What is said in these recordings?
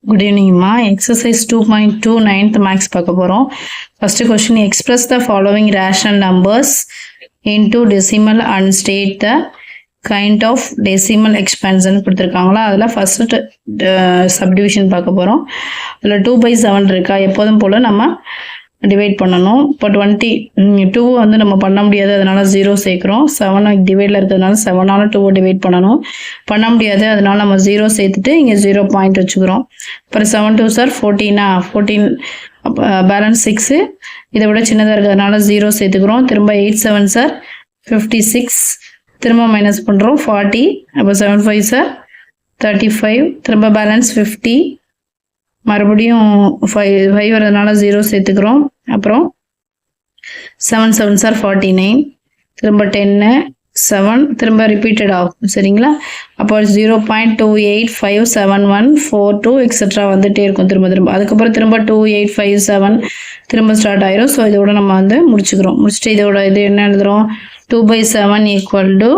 Good evening, ma. Exercise 2.2 9th max பார்க்க போறோம். First question, express the following rational numbers into decimal and state the kind of decimal expansion கொடுத்திருக்காங்களா. அதுல first subdivision பார்க்க போறோம். அதுல 2/7 இருக்கா, எப்போதும் போல நம்ம டிவைட் பண்ணணும். இப்போ 22 வந்து நம்ம பண்ண முடியாது, அதனால 0 சேர்க்கிறோம். 7 டிவைட்ல இருக்கிறதுனால 7ஆல 2 டிவைட் பண்ணணும், பண்ண முடியாது, அதனால நம்ம 0 சேர்த்துட்டு இங்கே 0 பாயிண்ட் வச்சுக்கிறோம். அப்புறம் 7 2 சார் 14 14 பேலன்ஸ் 6, இதை விட சின்னதாக இருக்கிறதுனால 0 சேர்த்துக்கிறோம். திரும்ப 8 7 சார் 56, திரும்ப மைனஸ் பண்ணுறோம் 40, அப்போ 7 5 சார் 35, திரும்ப பேலன்ஸ் 50, மறுபடியும் 5 வரதுனால 0 சேர்த்துக்கிறோம். அப்புறம் 7 7 சார் 49, திரும்ப 10 7, திரும்ப ரிப்பீட்டட் ஆகும். சரிங்களா? அப்போ 0.285714 எக்ஸெட்ரா வந்துட்டே இருக்கும் திரும்ப திரும்ப. அதுக்கப்புறம் திரும்ப 2857 திரும்ப ஸ்டார்ட் ஆயிரும். ஸோ இதோட நம்ம வந்து முடிச்சுக்கிறோம். முடிச்சுட்டு இதோட இது என்ன எழுதுறோம், 2/7 ஈக்குவல் டு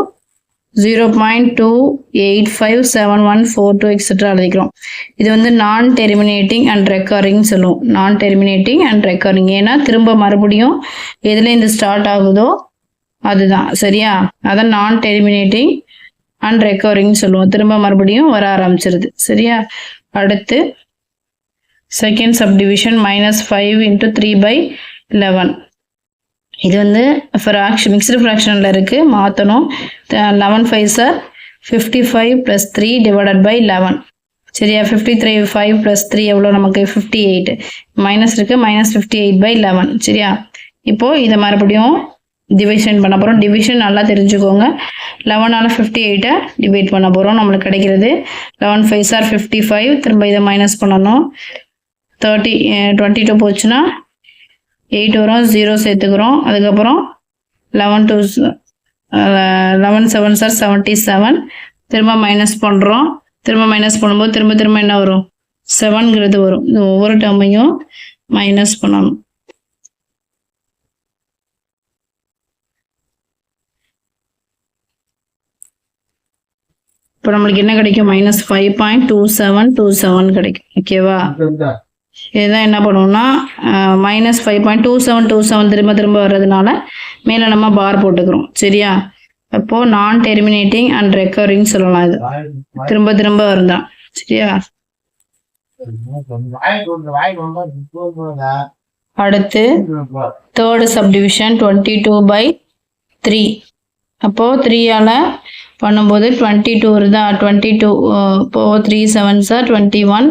0.285714 எக்ஸெட்ரா எழுதிக்கிறோம். இது வந்து நான் டெர்மினேட்டிங் அண்ட் ரெக்கரிங் சொல்லுவோம். நான் டெர்மினேட்டிங் அண்ட் ரெக்கரிங், ஏன்னா திரும்ப மறுபடியும் எதுல இந்த ஸ்டார்ட் ஆகுதோ அதுதான். சரியா? அதான் நான் டெர்மினேட்டிங் அண்ட் ரெக்கரிங் சொல்லுவோம். திரும்ப மறுபடியும் வர ஆரம்பிச்சிருது. சரியா? அடுத்து செகண்ட் சப்டிவிஷன் -5 × 3/11. இது வந்து ஃப்ராக்ஷன், மிக்ஸ்டு ஃப்ராக்ஷனில் இருக்குது, மாற்றணும். 11 5 சார் 55 + 3 டிவைடட் பை 11. சரியா? 53 5 + 3 எவ்வளோ நமக்கு 58, மைனஸ் இருக்குது, -58/11. சரியா? இப்போது இதை மறுபடியும் டிவிஷன் பண்ண போகிறோம். டிவிஷன் நல்லா தெரிஞ்சுக்கோங்க. 11ஆல் 58 டிவைட் பண்ண போகிறோம். நம்மளுக்கு கிடைக்கிறது 11 5 சார் 55, திரும்ப இதை மைனஸ் பண்ணணும். 22 போச்சுன்னா 8 வரும், 0 சேர்த்துக்கிறோம். அதுக்கப்புறம் 11 7 சார் 77, திரும்ப மைனஸ் பண்ணுறோம். திரும்ப மைனஸ் பண்ணும்போது திரும்ப என்ன வரும், 7ங்கிறது வரும். இந்த ஒவ்வொரு டேர்மையும் மைனஸ் பண்ணணும். இப்போ நம்மளுக்கு என்ன கிடைக்கும், -5.2727 கிடைக்கும். ஓகேவா? இதுதான் என்ன பண்ணுவோம்னா -5.2727 திரும்ப வர்றதுனால மேலே நம்ம பார் போட்டுக்கிறோம். சரியா? அப்போ நான் டெர்மினேட்டிங் அண்ட் ரெக்கரிங் சொல்லலாம். இது திரும்ப வருதான். சரியா? அடுத்து தேர்டு சப்டிவிஷன் 22/3. அப்போ 3ஆல பண்ணும்போது 22 வருதா, 22 இப்போ 3 7 சார் 21,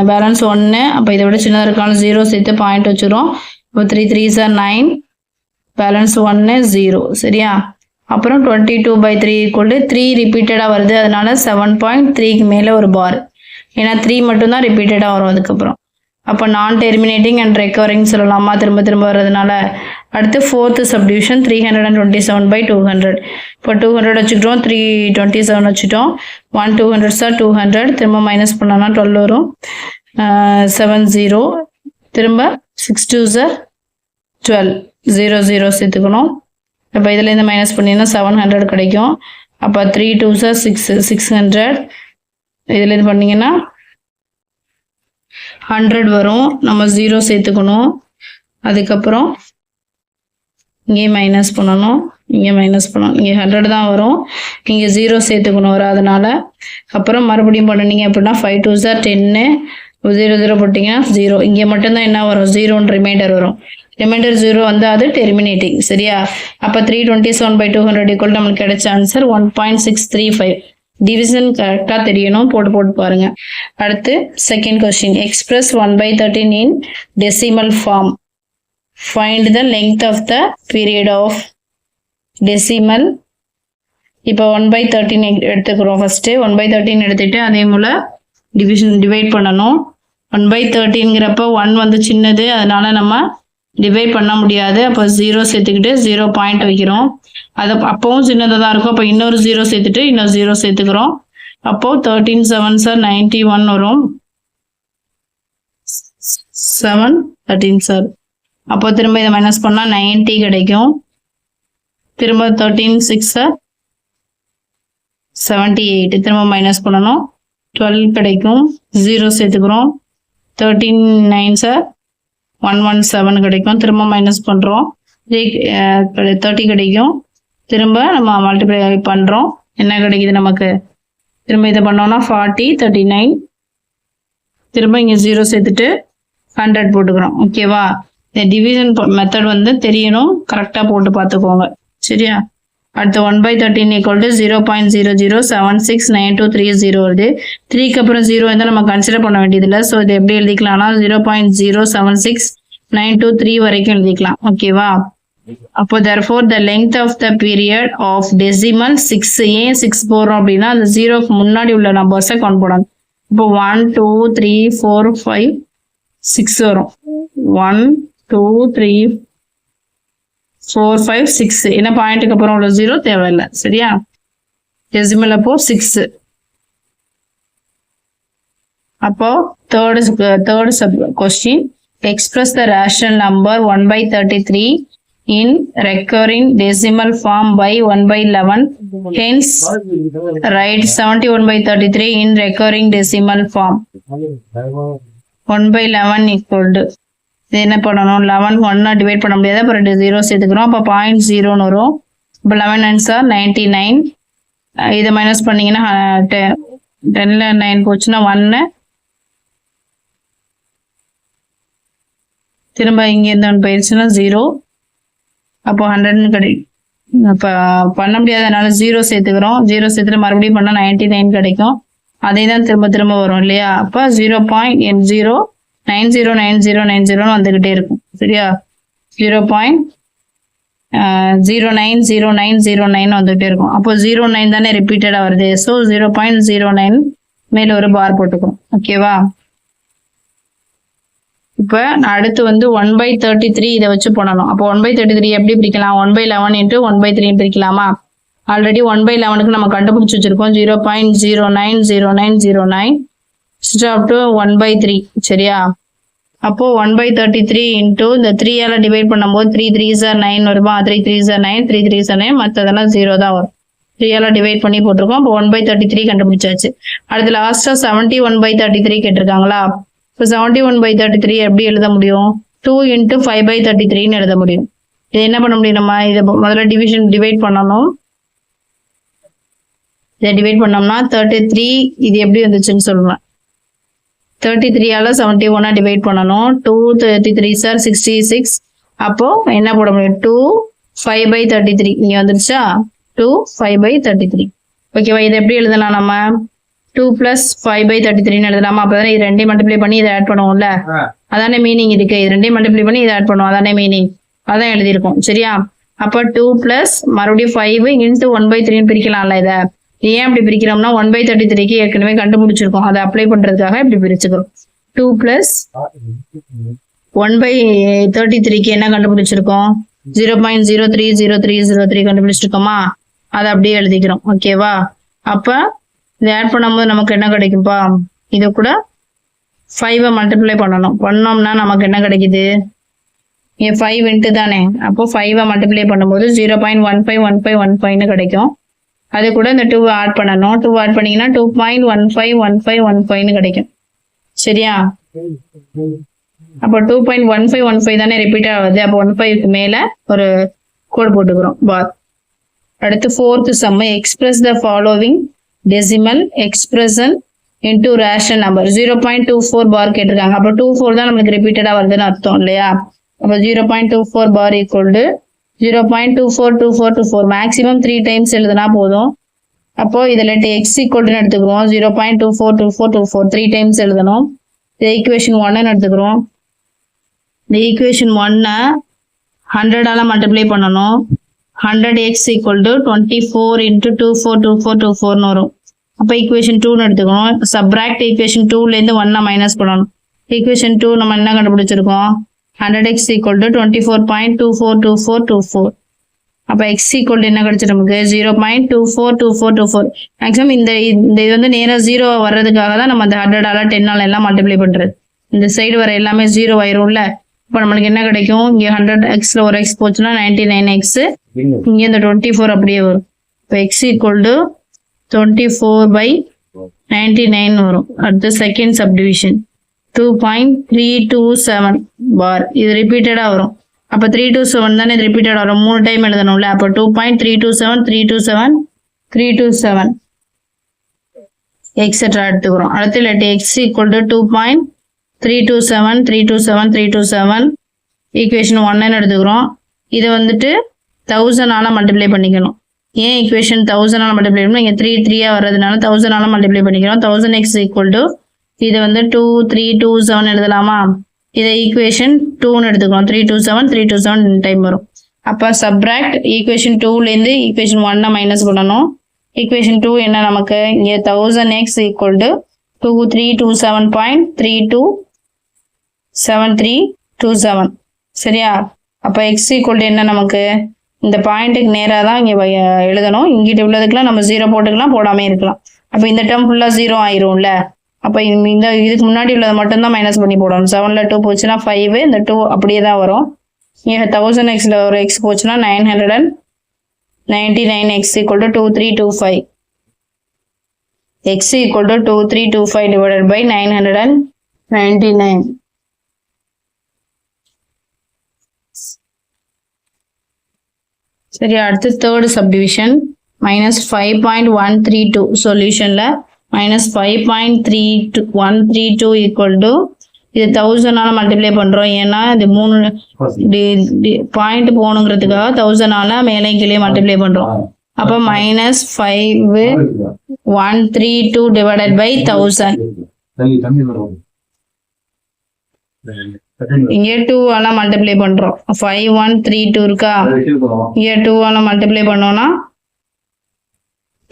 பேலன்ஸ் 1. அப்போ இதை விட சின்னதாக இருக்காலும் 0 சேர்த்து பாயிண்ட் வச்சுக்கிறோம். இப்போ 3 3 சார் 9, பேலன்ஸ் 1 0. சரியா? அப்புறம் 22/3 = 3 ரிப்பீட்டடாக வருது, அதனால 7.3க்கு மேலே ஒரு பார், ஏன்னா 3 மட்டும்தான் ரிப்பீட்டடாக வரும். அதுக்கப்புறம் அப்போ நான் டெர்மினேட்டிங் அண்ட் ரெக்கரிங் சொல்லலாமா, திரும்ப வர்றதுனால. அடுத்து ஃபோர்த்து சப்டிவிஷன் 327/200. இப்போ 200 வச்சுக்கிட்டோம், 327 வச்சுட்டோம். 1 200 சார் 200, திரும்ப மைனஸ் பண்ணோம்னா 12 வரும். 7 0, திரும்ப 6 2 சார் 12, 0 0 சேர்த்துக்கணும். இப்போ இதுலேருந்து மைனஸ் பண்ணிங்கன்னா 700 கிடைக்கும். அப்போ 3 2 சார் 600, இதுலேருந்து பண்ணிங்கன்னா 100 வரும். நம்ம 0 சேர்த்துக்கணும். அதுக்கப்புறம் இங்கே மைனஸ் பண்ணணும், இங்கே மைனஸ் பண்ணணும். இங்கே 100 தான் வரும், இங்கே 0 சேர்த்துக்கணும் வராதனால. அப்புறம் மறுபடியும் பண்ணினீங்க அப்படின்னா 5 2 சார் 10, 0 0 போட்டிங்கன்னா 0. இங்கே மட்டும்தான் என்ன வரும், 0ன்னு ரிமைண்டர் வரும். ரிமைண்டர் 0 வந்து அது டெர்மினேட்டிங். சரியா? அப்போ 327/200 நம்மளுக்கு கிடைச்ச ஆன்சர் 1.635. டிவிஷன் கரெக்டாக தெரியணும், போட்டு பாருங்க. அடுத்து second question, express 1/13 in decimal form. Find the length of the period of decimal. இப்போ 1/13 எடுத்துக்கிறோம். ஃபர்ஸ்ட் 1/13 எடுத்துட்டு அதே போல் டிவைட் பண்ணணும். 1/13ங்கிறப்ப 1 வந்து சின்னது, அதனால நம்ம டிவைட் பண்ண முடியாது. அப்போ 0 சேர்த்துக்கிட்டு 0 பாயிண்ட் வைக்கிறோம். அது அப்பவும் சின்னதாக தான் இருக்கும். அப்போ இன்னொரு 0 சேர்த்துட்டு இன்னொரு 0 சேர்த்துக்கிறோம். அப்போ 13 7 சார் 91 வரும். 7 13 சார். அப்போ திரும்ப இதை மைனஸ் பண்ணால் 90 கிடைக்கும். திரும்ப 13 6 சார் 78, திரும்ப மைனஸ் பண்ணணும். 12 கிடைக்கும். 0 சேர்த்துக்கிறோம். 13 9s 117 கிடைக்கும். திரும்ப மைனஸ் பண்ணுறோம். 30 கிடைக்கும். திரும்ப நம்ம மல்டிப்ளை பண்ணுறோம். என்ன கிடைக்குது நமக்கு? திரும்ப இதை பண்ணோம்னா 40 39. திரும்ப இங்கே 0 சேர்த்துட்டு 100 போட்டுக்கிறோம். ஓகேவா? இந்த டிவிஷன் மெத்தட் வந்து தெரியணும், கரெக்டாக போட்டு பார்த்துக்கோங்க. சரியா? அடுத்து 1/13 = 0.00769230 வருது. 3க்கு அப்புறம் 0 இருந்தால் நம்ம கன்சிடர் பண்ண வேண்டியதில்லை. ஸோ இது எப்படி எழுதிக்கலாம்னா 0.076923 வரைக்கும் எழுதிக்கலாம். ஓகேவா? அப்போ therefore the length of the period of decimal 6. ஏன் 6 போடுறோம் அப்படின்னா அந்த 0க்கு முன்னாடி உள்ள நம்பர்ஸை கவுண்ட் போடணும். இப்போ 1 2 3 4 5 6 வரும். 1 2 3 4 5 6. ஏன்னா பாயிண்ட்டுக்கு அப்புறம் உள்ள 0 தேவையில்லை. சரியா? டெசிமல் அப்போ 6. அப்போ third sub question, express the rational number 1/33 in recurring decimal form by 1/11. Hence, write 71/33 in recurring decimal form. 1/11 = இது என்ன பண்ணணும்? 11 1 டிவைட் பண்ண முடியாது. அப்புறம் 0 சேர்த்துக்கிறோம். அப்போ 0.0 வரும். இப்போ 11 9s 99. இதை மைனஸ் பண்ணிங்கன்னா 10ல் 9 போச்சுன்னா 1. திரும்ப இங்கேருந்து 1 போயிடுச்சுன்னா 0. அப்போ 100 கிடைக்கும். இப்போ பண்ண முடியாதனால 0 சேர்த்துக்கிறோம். 0 சேர்த்துட்டு மறுபடியும் பண்ணால் 99 கிடைக்கும். அதே தான் திரும்ப திரும்ப வரும் இல்லையா? அப்போ 0.909090 வந்துக்கிட்டே இருக்கும். சரியா? 0.090909 வந்துகிட்டே இருக்கும். அப்போ 09 தானே ரிப்பீட்டடாக வருது. ஸோ 0.09 மேலே ஒரு பார் போட்டுக்கும். ஓகேவா? இப்போ அடுத்து வந்து 1/33 இதை வச்சு பண்ணணும். அப்போ 1/33 எப்படி பிரிக்கலாம்? 1/11 × 1/3 பிரிக்கலாமா? ஆல்ரெடி 1/11க்கு நம்ம கண்டுபிடிச்சி வச்சிருக்கோம் 0.090909 ஸ்டாப் டு 1/3. சரியா? அப்போ 1/33 இன்ட்டு இந்த 3ஆல் டிவைட் பண்ணும்போது 3 3s 9 வருமா? 3 3s 9 3 3s 9 மற்றதெல்லாம் 0 தான் வரும். 3ஆல் டிவைட் பண்ணி போட்டிருக்கோம். அப்போ 1/33 கண்டுபிடிச்சாச்சு. அடுத்து லாஸ்ட்டாக 71/33 கேட்டிருக்காங்களா? இப்போ 71/33 எப்படி எழுத முடியும்? 2 × 5/33 எழுத முடியும். இது என்ன பண்ண முடியும்? நம்ம இதை முதல்ல டிவைட் பண்ணணும். இதை டிவைட் பண்ணோம்னா 33 இது எப்படி வந்துச்சுன்னு சொல்லலாம். 33ஆல் 71 டிவைட் பண்ணணும். 2 33s 66. அப்போ என்ன போட முடியும்? 2 5/33 இங்கே வந்துருச்சா? 2 5/33. ஓகேவா? இதை எப்படி எழுதலாம்? நம்ம 2 + 5/33 எழுதலாமா? அப்போ தானே இது ரெண்டையும் மல்டிப்ளை பண்ணி இதை ஆட் பண்ணுவோம்ல, அதானே மீனிங் இதுக்கு. இது ரெண்டையும் மல்டிப்ளை பண்ணி இதை ஆட் பண்ணுவோம், அதானே மீனிங். அதான் எழுதியிருக்கோம். சரியா? அப்போ 2 + மறுபடியும் 5 × 1/3 பிரிக்கலாம்ல. இதை ஏன் அப்படி பிரிக்கிறோம்னா 1/33க்கு ஏற்கனவே கண்டுபிடிச்சிருக்கோம். அதை அப்ளை பண்றதுக்காக இப்படி பிரிச்சுக்கிறோம். 2 + 1/33க்கு என்ன கண்டுபிடிச்சிருக்கோம்? 0.030303 கண்டுபிடிச்சிருக்கோமா? அதை அப்படியே எழுதிக்கிறோம். ஓகேவா? அப்போ இதை ஆட் பண்ணும்போது நமக்கு என்ன கிடைக்கும்பா? இது கூட 5 மல்டிப்ளை பண்ணோம்னா நமக்கு என்ன கிடைக்குது? இங்கே 5 இன்ட்டு தானே. அப்போ 5 மல்டிப்ளை பண்ணும்போது 0.151515 கிடைக்கும். அது கூட இந்த 2 ஆட் பண்ணணும். 2 ஆட் பண்ணீங்கன்னா 2.151515 கிடைக்கும். சரியா? அப்போ 2.1515 தானே ரிப்பீட் ஆகுது. அப்போ 15க்கு மேலே ஒரு கோடு போட்டுக்கிறோம், பார். அடுத்து 4th sum, express the following decimal expression into rational number. 0.24 பார் கேட்டிருக்காங்க. அப்போ 24 தான் நம்மளுக்கு ரிப்பீட்டடாக வருதுன்னு அர்த்தம் இல்லையா? அப்போ 0.24 பார் = 0.242424 மேக்ஸிமம் 3 டைம்ஸ் எழுதுனா போதும். அப்போ இதில் x = எடுத்துக்கிறோம். 0.242424 3 டைம்ஸ் எழுதணும். இந்த ஈக்குவேஷன் 1 எடுத்துக்கிறோம். இந்த ஈக்குவேஷன் 1 100ஆல் மல்டிப்ளை பண்ணணும். 100x = 24 × 242424 வரும். அப்போ ஈக்குவேஷன் 2 எடுத்துக்கணும். சப்ராக்ட் ஈக்குவேஷன் 2லேருந்து 1 மைனஸ் பண்ணணும். ஈக்குவேஷன் 2 நம்ம என்ன கண்டுபிடிச்சிருக்கோம்? 100x = 24.242424. அப்போ x = என்ன கிடைச்சி நமக்கு? 0.242424. மேக்ஸிமம் இந்த இது வந்து நேராக 0 வர்றதுக்காக தான் நம்ம அந்த 100ஆல் 10ஆல் எல்லாம் மல்டிப்ளை பண்ணுறது. இந்த சைடு வர எல்லாமே 0 ஆயிரும்ல. இப்போ நம்மளுக்கு என்ன கிடைக்கும்? இங்கே 100xல ஒரு x போச்சுன்னா 99x. இங்கே இந்த 24 அப்படியே வரும். இப்போ x = 24/99. 99 வரும். அடுத்து செகண்ட் சப்டிவிஷன் 2.327 பார். இது ரிப்பீட்டடா வரும். அப்ப 327 தானே இது ரிப்பீட்டடா வரும். 3 டைம் எழுதணும்ல. அப்ப 2.327 327 327 எக்ஸெட்ரா எடுத்துக்கிறோம். அடுத்து இல்லாட்டி x equal to 2.327 327 327 ஈக்குவேஷன் 1 எடுத்துக்கிறோம். இதை வந்துட்டு 1000 மல்டிப்ளை பண்ணிக்கணும். ஏன் ஈக்குவேஷன் 1000 மல்டிப்ளை பண்ணணும்? இங்கே 3 3 வர்றதுனால 1000 மல்டிப்ளை பண்ணிக்கிறோம். 1000x equal to இதை வந்து 2327 எழுதலாமா? இதை ஈக்குவேஷன் 2ன்னு எடுத்துக்கிறோம். 327 327 டைம் வரும். அப்போ சப்ராக்ட் ஈக்குவேஷன் 2லேருந்து ஈக்குவேஷன் 1 மைனஸ் பண்ணணும். ஈக்குவேஷன் 2 என்ன நமக்கு? இங்கே 1000x equal to 2327.327327 சரியா? அப்போ x equal to என்ன நமக்கு? இந்த பாயிண்ட்டுக்கு நேராக தான் இங்கே எழுதணும். இங்கிட்ட உள்ளதுக்கெல்லாம் நம்ம 0 போட்டுக்கலாம், போடாமே இருக்கலாம். அப்போ இந்த டேர்ம் ஃபுல்லாக 0 ஆயிரும்ல. அப்போ இந்த இதுக்கு முன்னாடி உள்ளதை மட்டும்தான் மைனஸ் பண்ணி போடணும். 7ல் 2 போச்சுன்னா 5, இந்த 2 அப்படியே தான் வரும். இங்கே 1000xல ஒரு x போச்சுன்னா 999x equal to 2325. x equal to 2325 divided by 999. சரி, அடுத்து தேர்ட் சப்டிவிஷன் -5.132 சொல்யூஷன்ல -5.132 ஈக்குவல் டு இது 1000 மல்டிப்ளை பண்றோம். ஏன்னா இது 3 பாயிண்ட் போகணுங்கிறதுக்காக 1000 மேலே கீழே மல்டிப்ளை பண்றோம். அப்போ -5.132 டிவைடட் பை 1000. இங்க 2 மல்டிப்ளை பண்றோம். 5132 இருக்கா? இங்க 2 மல்டிப்ளை பண்ணோம்னா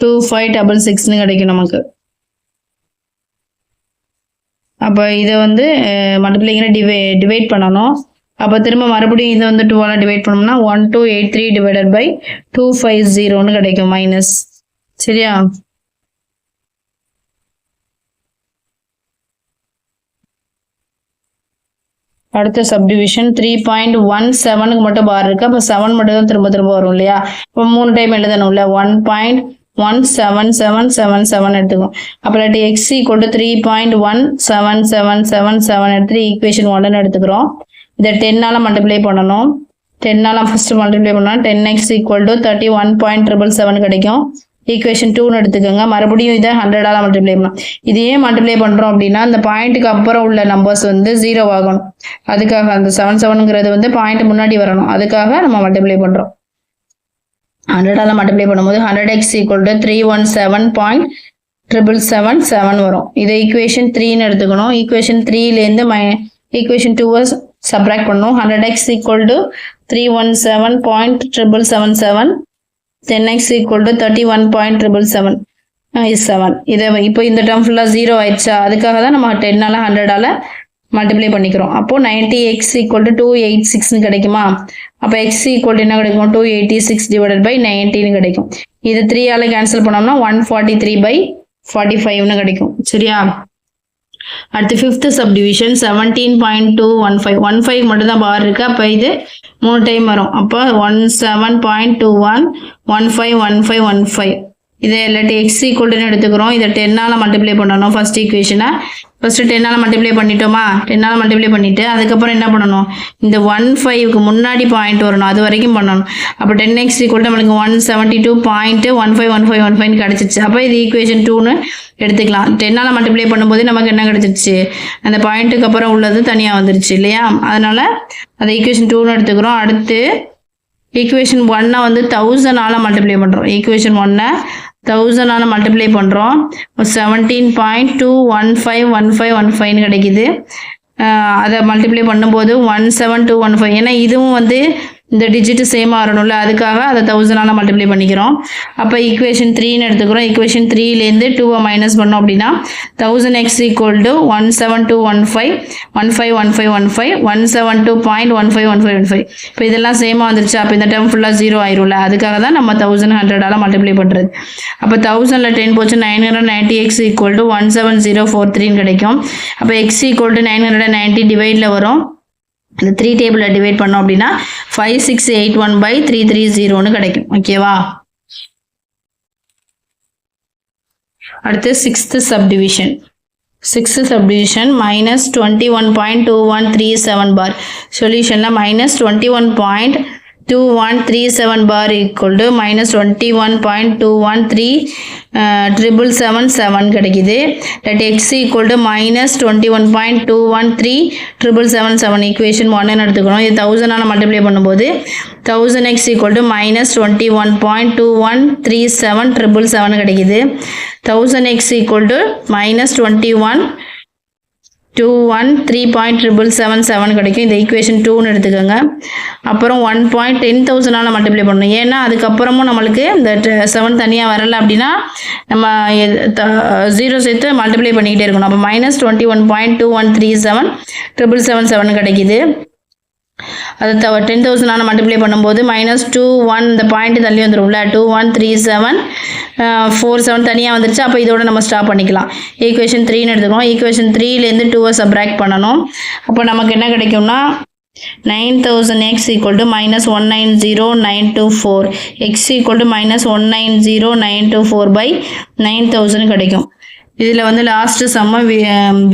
2566 கிடைக்கும் நமக்கு. அப்ப இதை வந்து மல்டிப்ளைங்கிற டிவைட் பண்ணணும். அப்ப திரும்ப மறுபடியும் இதை வந்து 2 டிவைட் பண்ணோம்னா 1283 டிவைடட் பை 250 கிடைக்கும் மைனஸ். சரியா? அடுத்த சப்டிவிஷன் 3.17க்கு மட்டும் பார் இருக்கு. அப்போ 7 மட்டும் தான் திரும்ப திரும்ப வரும் இல்லையா? இப்போ 3 டைம் எழுதணும்ல. 1.17777 எடுத்துக்கும். அப்போ இல்லாட்டி x equal to 3.17777 எடுத்துட்டு ஈக்குவேஷன் 1 எடுத்துக்கிறோம். இதை 10 மல்டிப்ளை பண்ணணும். 10 ஃபர்ஸ்ட் மல்டிப்ளை பண்ணால் 10x equal to 31.777 கிடைக்கும். ஈக்குவேஷன் 2ன்னு எடுத்துக்கோங்க. மறுபடியும் இதை 100 மல்டிப்ளை பண்ணலாம். இது ஏன் மல்டிப்ளை பண்ணுறோம் அப்படின்னா அந்த பாயிண்ட்டுக்கு அப்புறம் உள்ள நம்பர்ஸ் வந்து 0 ஆகணும். அதுக்காக அந்த 77ங்கிறது வந்து பாயிண்ட் முன்னாடி வரணும். அதுக்காக நம்ம மல்டிப்ளை பண்ணுறோம். 100 மல்டிப்ளை பண்ணும்போது 100x equal to 317.777 வரும். இதை ஈக்குவேஷன் 3ன்னு எடுத்துக்கணும். ஈக்குவேஷன் 3லேருந்து ஈக்குவேஷன் 2 சப்ராக்ட் பண்ணணும். 100x equal to 317.777 10x equal to 31.777 இதை இப்போ இந்த டேர்ம் ஃபுல்லாக 0 ஆயிடுச்சா? அதுக்காக தான் நம்ம 10 100 மல்டிப்ளை பண்ணிக்கிறோம். அப்போ 90x equal to 286 கிடைக்குமா? அப்போ x equal to என்ன கிடைக்கும்? 286 டிவைடட் பை 19 கிடைக்கும். இது 3 கேன்சல் பண்ணோம்னா 143/45 கிடைக்கும். சரியா? அடுத்து ஃபிஃப்த் சப்டிவிஷன் 17.215 15 மட்டும் தான் பார் இருக்கு. அப்போ இது 3 டைம் வரும். அப்போ 17.21 15 15 15 இதை இல்லாட்டி x equal to எடுத்துக்கிறோம். இதை 10 மல்டிப்ளை பண்ணணும். ஃபர்ஸ்ட் ஈக்குவேஷனை ஃபர்ஸ்ட் 10 மல்டிப்ளை பண்ணிட்டோமா? 10 மல்டிப்ளை பண்ணிட்டு அதுக்கப்புறம் என்ன பண்ணணும்? இந்த 15க்கு முன்னாடி பாயிண்ட் வரணும். அது வரைக்கும் பண்ணணும். அப்போ 10x equal to நம்மளுக்கு 172.151515 கிடைச்சிச்சு. அப்போ இது ஈக்குவேஷன் 2ன்னு எடுத்துக்கலாம். 10 மல்டிப்ளை பண்ணும்போது நமக்கு என்ன கிடைச்சிருச்சு? அந்த பாயிண்ட்டுக்கு அப்புறம் உள்ளது தனியாக வந்துருச்சு இல்லையா? அதனால அதை ஈக்குவேஷன் 2ன்னு எடுத்துக்கிறோம். அடுத்து ஈக்குவேஷன் 1 வந்து 1000 மல்டிப்ளை பண்ணுறோம். ஈக்குவேஷன் 1 1000 மல்டிப்ளை பண்ணுறோம். 17.2151515 கிடைக்குது. அதை மல்டிப்ளை பண்ணும்போது 17215 ஏன்னா இதுவும் வந்து இந்த டிஜிட் சேமாக வரணும்ல, அதுக்காக அதை 1000 மல்டிப்ளை பண்ணிக்கிறோம். அப்போ ஈக்குவேஷன் 3ன்னு எடுத்துக்கிறோம். ஈக்குவேஷன் 3லேருந்து 2 மைனஸ் பண்ணோம் அப்படின்னா 1000x equal to 17215 15 15 15 172.151515 இப்போ இதெல்லாம் சேமாக வந்துருச்சு. அப்போ இந்த டேர்ம் ஃபுல்லாக 0 ஆயிரும்ல, அதுக்காக தான் நம்ம 1100 மல்டிப்ளை பண்ணுறது. அப்போ 1000ல் 10 போச்சு 990x equal to 17043 கிடைக்கும். அப்போ x equal to 990 டிவைடில் வரும். இந்த 3 டேபிளை டிவைட் பண்ணோம் அப்படின்னா 5681/330 கிடைக்கும். ஓகேவா? அடுத்து sixth subdivision minus 21.2137 bar. Solution minus 21.2137 bar equal to minus 21.213777 கிடைக்குது. Let x equal to minus 21.213777 equation 1 எடுத்துக்கணும். இது 1000 ஆல மல்டிப்ளை பண்ணும்போது 1000x equal to minus 21.213777 கிடைக்குது. 1000x equal to minus 21.37777 கிடைக்கும். இந்த ஈக்குவேஷன் 2ன்னு எடுத்துக்கோங்க. அப்புறம் 1.10,000 ஆல மல்டிப்ளை பண்ணணும். ஏன்னா அதுக்கப்புறமும் நம்மளுக்கு இந்த 7 தனியாக வரலை அப்படின்னா நம்ம 0 சேர்த்து மல்டிப்ளை பண்ணிக்கிட்டே இருக்கணும். அப்போ minus 21.213777 கிடைக்குது. அது 10,000 ஆன மல்டிப்ளை பண்ணும்போது மைனஸ் 21 இந்த பாயிண்ட் தள்ளி வந்துடும்ல 213747 தனியாக வந்துருச்சு. அப்போ இதோட நம்ம ஸ்டாப் பண்ணிக்கலாம். ஈக்குவேஷன் 3ன்னு எடுத்துக்கணும். ஈக்குவேஷன் 3லேருந்து 2 சப்ராக்ட் பண்ணணும். அப்போ நமக்கு என்ன கிடைக்கும்னா 9000x equal to minus 190924 x equal to minus 190924 by 9000 கிடைக்கும். இதில் வந்து லாஸ்ட் சம்ம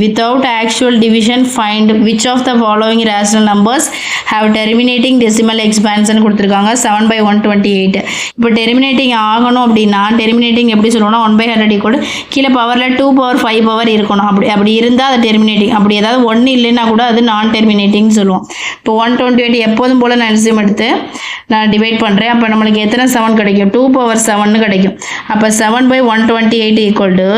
without actual division find which of the following rational numbers have terminating decimal expansion கொடுத்துருக்காங்க 7/128. இப்போ டெர்மினேட்டிங் ஆகணும் அப்படின்னா டெர்மினேட்டிங் எப்படி சொல்லுவோம்னா 1/100 equal கீழே பவரில் 2 பவர் இருக்கணும். அப்படி இருந்தால் அது டெர்மினேட்டிங். அப்படி ஏதாவது 1 இல்லைன்னா கூட அது நான் டெர்மினேட்டிங் சொல்லுவோம். இப்போ 128 எப்போதும் போல் நான் எல்சிஎம் எடுத்து நான் டிவைட் பண்ணுறேன். அப்போ நம்மளுக்கு எத்தனை 7 கிடைக்கும் 2/7 கிடைக்கும். அப்போ 7/128 equal to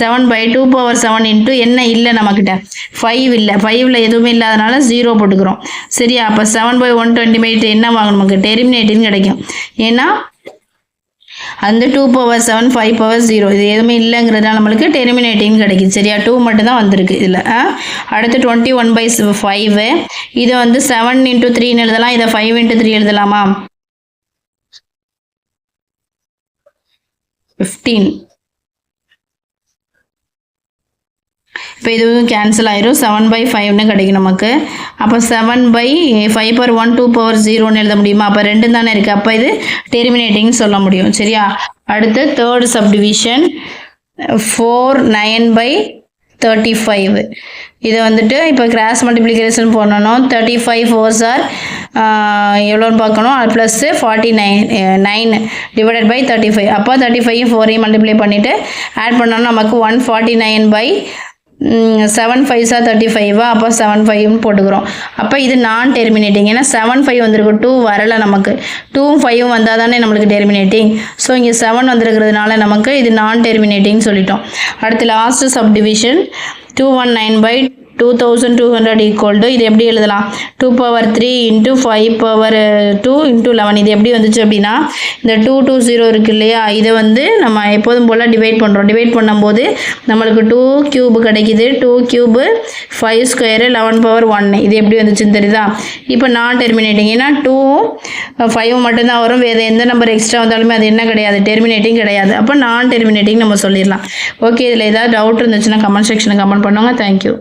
7/2/7 இன்ட்டு என்ன இல்லை நம்மக்கிட்ட 5 இல்லை. 5ல் எதுவுமே இல்லாதனால 0 போட்டுக்கிறோம். சரியா? அப்போ 7/128 என்ன வாங்கணும் நமக்கு டெர்மினேட்டிங் கிடைக்கும். ஏன்னா அந்த 2/7 5/0 இது எதுவுமே இல்லைங்கிறதுனால நம்மளுக்கு டெர்மினேட்டிங் கிடைக்கும். சரியா? 2 மட்டும் தான் வந்திருக்கு இதில். அடுத்து 21/5 இதை வந்து 7 × 3 எழுதலாம். இதை 5 × 3 எழுதலாமா? 15. இப்போ இதுவும் கேன்சல் ஆயிரும். 7/5ன்னு கிடைக்கும் நமக்கு. அப்போ 7/5/1 2/0ன்னு எழுத முடியுமா? அப்போ 2 தானே இருக்குது. அப்போ இது டெர்மினேட்டிங்னு சொல்ல முடியும். சரியா? அடுத்து தேர்ட் சப்டிவிஷன் 4/9/35. இதை வந்துட்டு இப்போ கிராஸ் மல்டிப்ளிகேஷன் பண்ணணும். 35 4s are எவ்வளோன்னு பார்க்கணும். Plus 49 divided by 35. அப்போ 35 4ஐயும் மல்டிப்ளை பண்ணிவிட்டு ஆட் பண்ணோன்னா நமக்கு 149/7 5s are 35. அப்போ 7/5ன்னு போட்டுக்கிறோம். அப்போ இது நான் டெர்மினேட்டிங். ஏன்னா 7/5 வந்திருக்கு. 2 வரலை நமக்கு. 2ம் 5ம் வந்தால் தானே நம்மளுக்கு டெர்மினேட்டிங். ஸோ இங்கே 7 வந்திருக்கிறதுனால நமக்கு இது நான் டெர்மினேட்டிங் சொல்லிட்டோம். அடுத்து லாஸ்ட் சப்டிவிஷன் 219/2200 equal to இது எப்படி எழுதலாம் 2/3 × 5/2 × 11. இது எப்படி வந்துச்சு அப்படின்னா இந்த 220 இருக்கு இல்லையா, இதை வந்து நம்ம எப்போதும் போல் டிவைட் பண்ணுறோம். டிவைட் பண்ணும்போது நம்மளுக்கு 2³ கிடைக்குது. 2³ 5² 11/1. இது எப்படி வந்துச்சுன்னு தெரியுதா? இப்போ நான் டெர்மினேட்டிங். ஏன்னா 2ம் 5 மட்டும்தான் வரும். வேறு எந்த நம்பர் எக்ஸ்ட்ரா வந்தாலுமே அது என்ன கிடையாது டெர்மினேட்டிங் கிடையாது. அப்போ நான் டெர்மினேட்டிங் நம்ம சொல்லிடலாம். ஓகே, இதில் ஏதாவது டவுட் இருந்துச்சுன்னா கமெண்ட் செக்ஷனில் கமெண்ட் பண்ணுவாங்க. தேங்க்யூ.